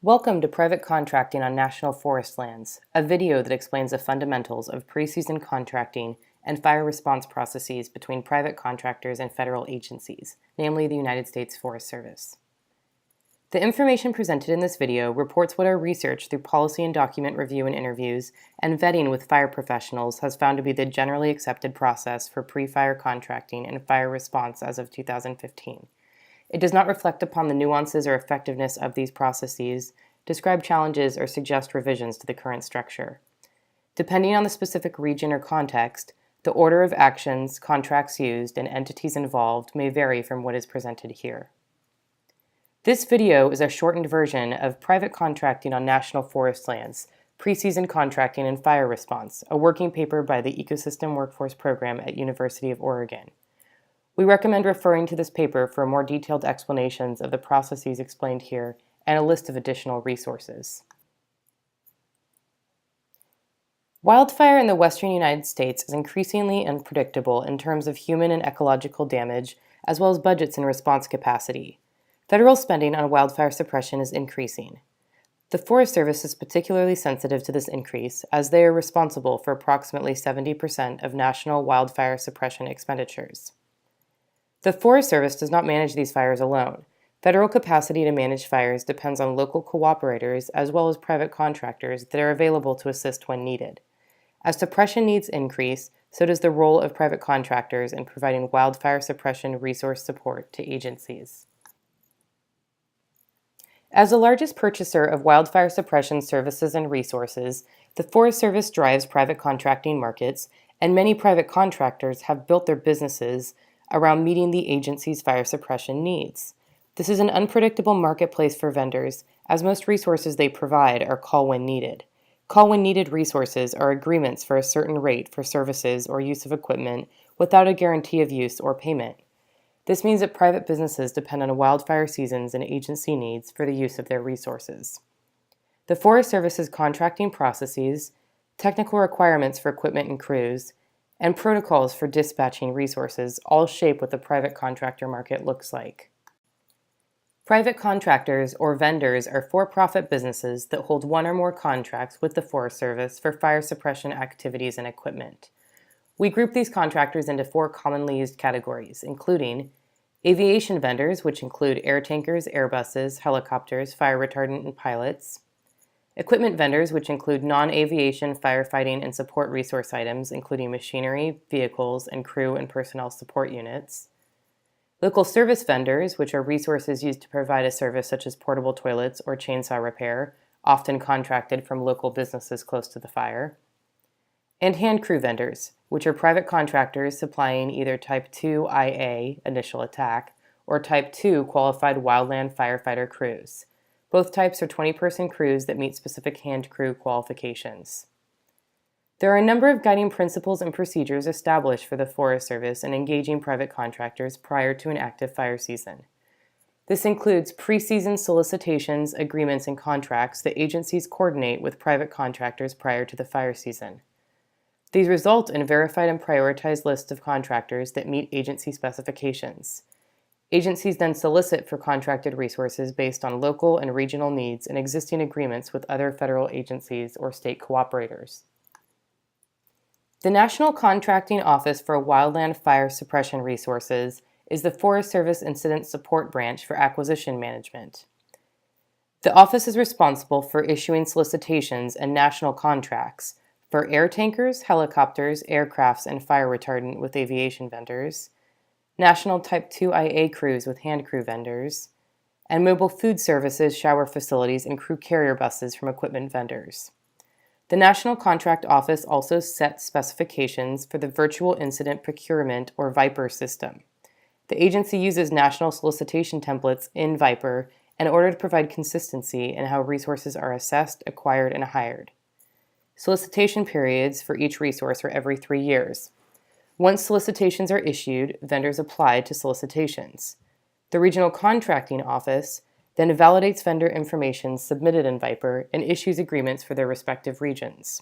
Welcome to Private Contracting on National Forest Lands, a video that explains the fundamentals of pre-season contracting and fire response processes between private contractors and federal agencies, namely the United States Forest Service. The information presented in this video reports what our research through policy and document review and interviews and vetting with fire professionals has found to be the generally accepted process for pre-fire contracting and fire response as of 2015. It does not reflect upon the nuances or effectiveness of these processes, describe challenges, or suggest revisions to the current structure. Depending on the specific region or context, the order of actions, contracts used, and entities involved may vary from what is presented here. This video is a shortened version of Private Contracting on National Forest Lands, Pre-Season Contracting and Fire Response, a working paper by the Ecosystem Workforce Program at University of Oregon. We recommend referring to this paper for more detailed explanations of the processes explained here and a list of additional resources. Wildfire in the western United States is increasingly unpredictable in terms of human and ecological damage, as well as budgets and response capacity. Federal spending on wildfire suppression is increasing. The Forest Service is particularly sensitive to this increase, as they are responsible for approximately 70% of national wildfire suppression expenditures. The Forest Service does not manage these fires alone. Federal capacity to manage fires depends on local cooperators as well as private contractors that are available to assist when needed. As suppression needs increase, so does the role of private contractors in providing wildfire suppression resource support to agencies. As the largest purchaser of wildfire suppression services and resources, the Forest Service drives private contracting markets, and many private contractors have built their businesses around meeting the agency's fire suppression needs. This is an unpredictable marketplace for vendors, as most resources they provide are call when needed. Call when needed resources are agreements for a certain rate for services or use of equipment without a guarantee of use or payment. This means that private businesses depend on wildfire seasons and agency needs for the use of their resources. The Forest Service's contracting processes, technical requirements for equipment and crews, and protocols for dispatching resources all shape what the private contractor market looks like. Private contractors or vendors are for-profit businesses that hold one or more contracts with the Forest Service for fire suppression activities and equipment. We group these contractors into four commonly used categories, including aviation vendors, which include air tankers, Airbuses, helicopters, fire retardant, and pilots; equipment vendors, which include non-aviation firefighting and support resource items, including machinery, vehicles, and crew and personnel support units; local service vendors, which are resources used to provide a service such as portable toilets or chainsaw repair, often contracted from local businesses close to the fire; and hand crew vendors, which are private contractors supplying either Type 2 IA, initial attack, or Type 2 qualified wildland firefighter crews. Both types are 20-person crews that meet specific hand crew qualifications. There are a number of guiding principles and procedures established for the Forest Service in engaging private contractors prior to an active fire season. This includes pre-season solicitations, agreements, and contracts that agencies coordinate with private contractors prior to the fire season. These result in a verified and prioritized list of contractors that meet agency specifications. Agencies then solicit for contracted resources based on local and regional needs and existing agreements with other federal agencies or state cooperators. The National Contracting Office for Wildland Fire Suppression Resources is the Forest Service Incident Support Branch for Acquisition Management. The office is responsible for issuing solicitations and national contracts for air tankers, helicopters, aircrafts, and fire retardant with aviation vendors, national Type 2 IA crews with hand crew vendors, and mobile food services, shower facilities, and crew carrier buses from equipment vendors. The National Contract Office also sets specifications for the Virtual Incident Procurement or VIPER system. The agency uses national solicitation templates in VIPER in order to provide consistency in how resources are assessed, acquired, and hired. Solicitation periods for each resource are every 3 years. Once solicitations are issued, vendors apply to solicitations. The Regional Contracting Office then validates vendor information submitted in VIPER and issues agreements for their respective regions.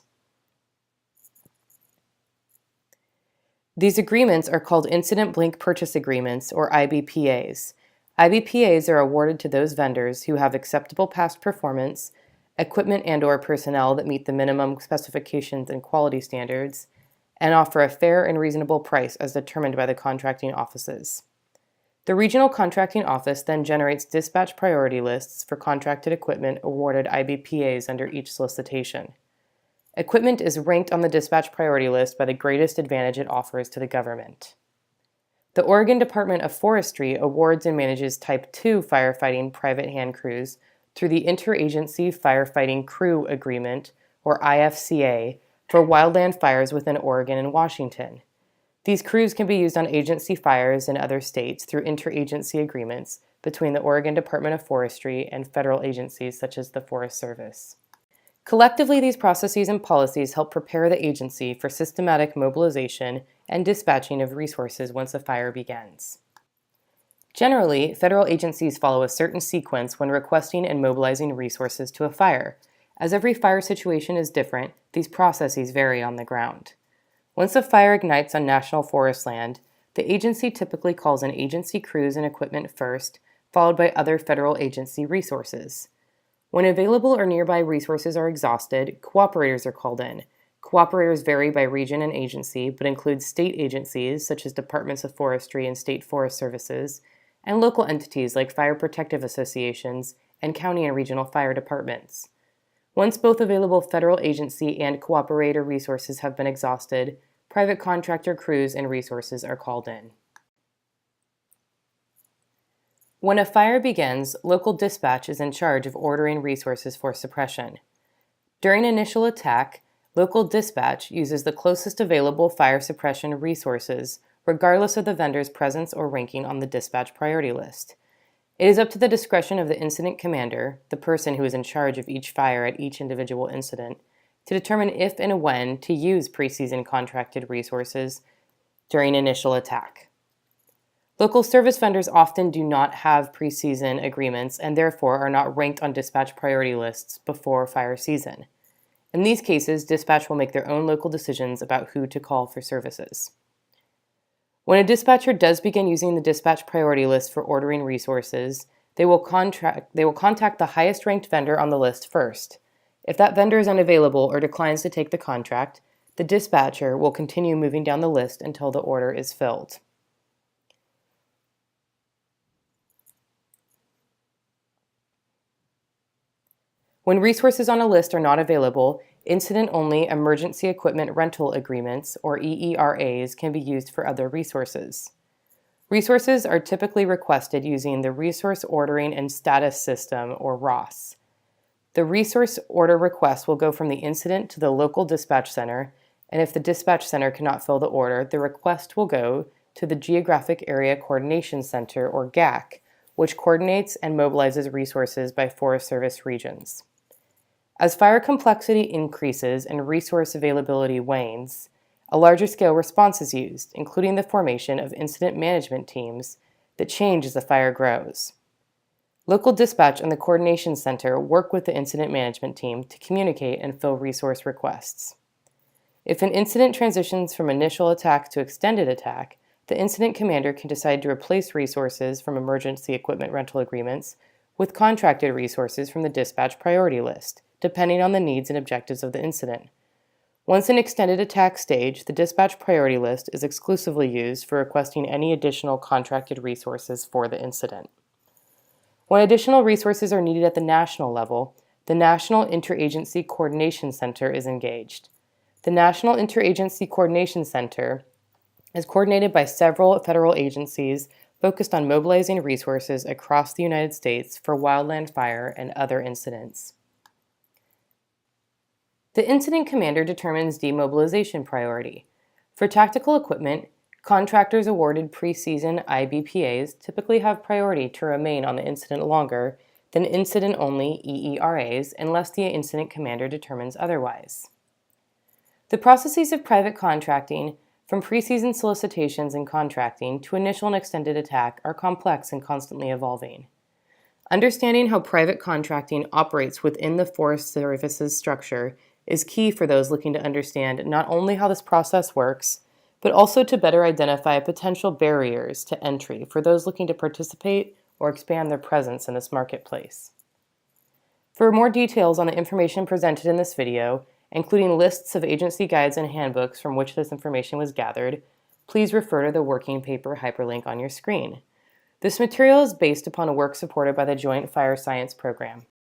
These agreements are called Incident Blank Purchase Agreements, or IBPAs. IBPAs are awarded to those vendors who have acceptable past performance, equipment and/or personnel that meet the minimum specifications and quality standards, and offer a fair and reasonable price as determined by the contracting offices. The Regional Contracting Office then generates dispatch priority lists for contracted equipment awarded IBPAs under each solicitation. Equipment is ranked on the dispatch priority list by the greatest advantage it offers to the government. The Oregon Department of Forestry awards and manages Type 2 firefighting private hand crews through the Interagency Firefighting Crew Agreement, or IFCA, for wildland fires within Oregon and Washington. These crews can be used on agency fires in other states through interagency agreements between the Oregon Department of Forestry and federal agencies such as the Forest Service. Collectively, these processes and policies help prepare the agency for systematic mobilization and dispatching of resources once a fire begins. Generally, federal agencies follow a certain sequence when requesting and mobilizing resources to a fire. As every fire situation is different, these processes vary on the ground. Once a fire ignites on national forest land, the agency typically calls in agency crews and equipment first, followed by other federal agency resources. When available or nearby resources are exhausted, cooperators are called in. Cooperators vary by region and agency, but include state agencies such as departments of forestry and state forest services, and local entities like fire protective associations and county and regional fire departments. Once both available federal agency and cooperator resources have been exhausted, private contractor crews and resources are called in. When a fire begins, local dispatch is in charge of ordering resources for suppression. During initial attack, local dispatch uses the closest available fire suppression resources, regardless of the vendor's presence or ranking on the dispatch priority list. It is up to the discretion of the incident commander, the person who is in charge of each fire at each individual incident, to determine if and when to use preseason contracted resources during initial attack. Local service vendors often do not have preseason agreements and therefore are not ranked on dispatch priority lists before fire season. In these cases, dispatch will make their own local decisions about who to call for services. When a dispatcher does begin using the dispatch priority list for ordering resources, they will contact the highest ranked vendor on the list first. If that vendor is unavailable or declines to take the contract, the dispatcher will continue moving down the list until the order is filled. When resources on a list are not available, incident-only emergency equipment rental agreements, or EERAs, can be used for other resources. Resources are typically requested using the Resource Ordering and Status System, or ROSS. The resource order request will go from the incident to the local dispatch center, and if the dispatch center cannot fill the order, the request will go to the Geographic Area Coordination Center, or GAC, which coordinates and mobilizes resources by Forest Service regions. As fire complexity increases and resource availability wanes, a larger scale response is used, including the formation of incident management teams that change as the fire grows. Local dispatch and the coordination center work with the incident management team to communicate and fill resource requests. If an incident transitions from initial attack to extended attack, the incident commander can decide to replace resources from emergency equipment rental agreements with contracted resources from the dispatch priority list, depending on the needs and objectives of the incident. Once in extended attack stage, the dispatch priority list is exclusively used for requesting any additional contracted resources for the incident. When additional resources are needed at the national level, the National Interagency Coordination Center is engaged. The National Interagency Coordination Center is coordinated by several federal agencies focused on mobilizing resources across the United States for wildland fire and other incidents. The incident commander determines demobilization priority. For tactical equipment, contractors awarded preseason IBPAs typically have priority to remain on the incident longer than incident-only EERAs unless the incident commander determines otherwise. The processes of private contracting, from preseason solicitations and contracting to initial and extended attack, are complex and constantly evolving. Understanding how private contracting operates within the Forest Service's structure is key for those looking to understand not only how this process works, but also to better identify potential barriers to entry for those looking to participate or expand their presence in this marketplace. For more details on the information presented in this video, including lists of agency guides and handbooks from which this information was gathered, please refer to the working paper hyperlink on your screen. This material is based upon a work supported by the Joint Fire Science Program.